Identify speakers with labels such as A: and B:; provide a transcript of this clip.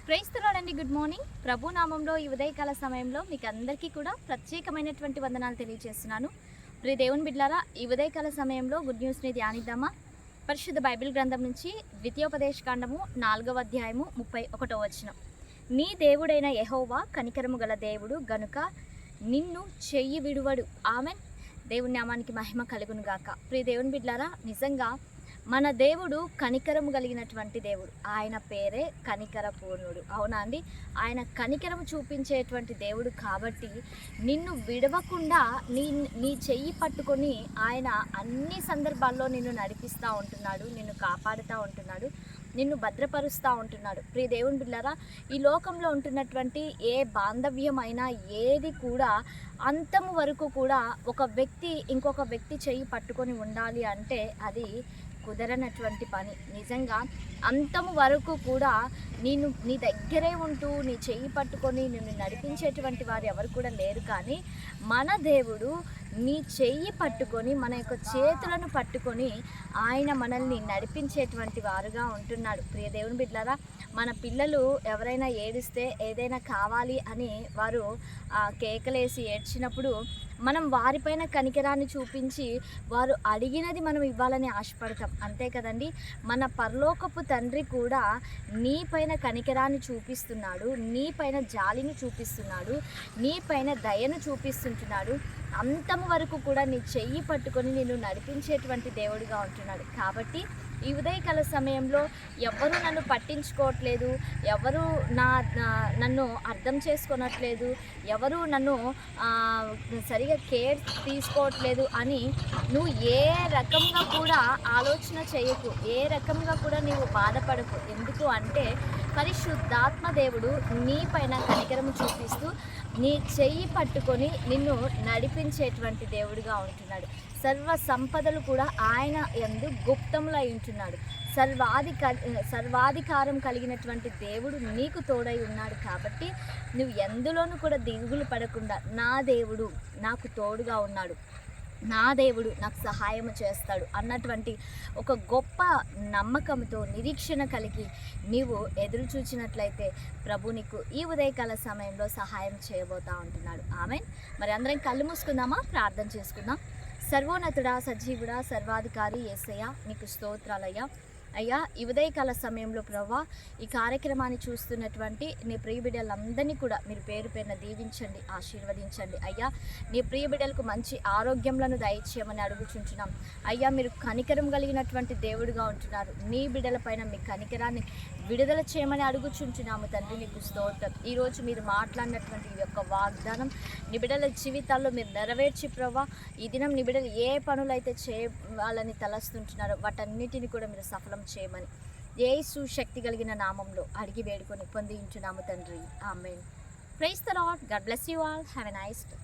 A: Praise the lord అండి. Good morning. ప్రభు నామంలో ఈ ఉదయకాల సమయంలో మీకు అందరికీ కూడా ప్రత్యేకమైనటువంటి వందనాలు తెలియజేస్తున్నాను. ప్రియ దేవుని బిడ్డలారా, ఈ ఉదయకాల సమయంలో గుడ్ న్యూస్ని ధ్యానిద్దామా? పరిశుద్ధ బైబిల్ గ్రంథం నుంచి ద్వితీయోపదేశ కాండము 4వ అధ్యాయము 31వ వచనం. నీ దేవుడైన యెహోవా కనికరము గల దేవుడు గనుక నిన్ను చెయ్యి విడువడు. ఆమెన్. దేవుని నామానికి మహిమ కలుగును గాక. ప్రియ దేవుని బిడ్డలారా, నిజంగా మన దేవుడు కనికరము కలిగినటువంటి దేవుడు. ఆయన పేరే కనికర పూర్ణుడు. అవునా అండి? ఆయన కనికరము చూపించేటువంటి దేవుడు కాబట్టి నిన్ను విడవకుండా నీ చెయ్యి పట్టుకొని ఆయన అన్ని సందర్భాల్లో నిన్ను నడిపిస్తూ ఉంటున్నాడు, నిన్ను కాపాడుతూ ఉంటున్నాడు, నిన్ను భద్రపరుస్తూ ఉంటున్నాడు. ప్రియ దేవుని బిడ్డలారా, ఈ లోకంలో ఉంటున్నటువంటి ఏ బాంధవ్యమైనా ఏది కూడా అంతము వరకు కూడా ఒక వ్యక్తి ఇంకొక వ్యక్తి చెయ్యి పట్టుకొని ఉండాలి అంటే అది కుదరనటువంటి పని. నిజంగా అంతము వరకు కూడా నీ దగ్గరే ఉంటూ నీ చెయ్యి పట్టుకొని నిన్ను నడిపించేటువంటి వారు ఎవరు కూడా లేరు. కానీ మన దేవుడు నీ చెయ్యి పట్టుకొని మన యొక్క చేతులను పట్టుకొని ఆయన మనల్ని నడిపించేటువంటి వారుగా ఉంటున్నాడు. ప్రియ దేవుని బిడ్డలారా, మన పిల్లలు ఎవరైనా ఏడిస్తే ఏదైనా కావాలి అని వారు కేకలేసి ఏడ్చినప్పుడు మనం వారిపైన కనికరాన్ని చూపించి వారు అడిగినది మనం ఇవ్వాలని ఆశపడతాం. అంతే కదండి? మన పరలోకపు తండ్రి కూడా నీపైన కనికరాన్ని చూపిస్తున్నాడు, నీపైన జాలిని చూపిస్తున్నాడు, నీపైన దయను చూపిస్తుంటున్నాడు. అంతము వరకు కూడా నీ చెయ్యి పట్టుకొని నిన్ను నడిపించేటువంటి దేవుడిగా ఉంటున్నాడు. కాబట్టి ఈ ఉదయకాల సమయంలో ఎవరు నన్ను పట్టించుకోవట్లేదు, ఎవరు నన్ను అర్థం చేసుకొనట్లేదు, ఎవరు నన్ను సరిగా కేర్ తీసుకోవట్లేదు అని నువ్వు ఏ రకంగా కూడా ఆలోచన చేయకు, ఏ రకంగా కూడా నీవు బాధపడకు. ఎందుకు అంటే పరిశుద్ధాత్మ దేవుడు నీ పైన కనికరము చూపిస్తూ నీ చెయ్యి పట్టుకొని నిన్ను నడిపించేటువంటి దేవుడిగా ఉంటున్నాడు. సర్వ సంపదలు కూడా ఆయన యందు గుప్తంలో ఉంటున్నాడు. సర్వాధికారం కలిగినటువంటి దేవుడు నీకు తోడై ఉన్నాడు. కాబట్టి నువ్వు ఎందులోనూ కూడా దిగులు పడకుండా నా దేవుడు నాకు తోడుగా ఉన్నాడు, నా దేవుడు నాకు సహాయం చేస్తాడు అన్నటువంటి ఒక గొప్ప నమ్మకంతో నిరీక్షణ కలిగి నీవు ఎదురు చూచినట్లయితే ప్రభు నీకు ఈ ఉదయకాల సమయంలో సహాయం చేయబోతూ ఉంటున్నాడు. ఆమెన్. మరి అందరం కళ్ళు మూసుకుందామా? ప్రార్థన చేసుకుందాం. సర్వోన్నతుడా, సజీవుడా, సర్వాధికారి యేసయ్య, నీకు స్తోత్రాలయ్యా. అయ్యా, ఈ ఉదయకాల సమయంలో ప్రభా ఈ కార్యక్రమాన్ని చూస్తున్నటువంటి నీ ప్రియ బిడ్డలందరినీ కూడా మీరు పేరు పేరున దీవించండి, ఆశీర్వదించండి. అయ్యా, నీ ప్రియ బిడ్డలకు మంచి ఆరోగ్యంలను దయచేయమని అడుగుచుంటున్నాం. అయ్యా, మీరు కనికరం కలిగినటువంటి దేవుడిగా ఉంటున్నారు. నీ బిడ్డలపైన మీ కనికరాన్ని విడుదల చేయమని అడుగుచుంటున్నాము తండ్రి. నీకు స్తోత్రం. ఈరోజు మీరు మాట్లాడినటువంటి ఈ యొక్క వాగ్దానం నీ బిడ్డల జీవితాల్లో మీరు నెరవేర్చి ప్రభా ఈ దినం నీ బిడ్డలు ఏ పనులైతే చేయాలని తలస్తుంటున్నారో వాటన్నిటిని కూడా మీరు సఫలం చేయమని యేసు శక్తి కలిగిన నామంలో అడిగి వేడుకొని పొంది ఉంటున్నాము తండ్రి. Amen. Praise the lord. God bless you all. Have a nice day.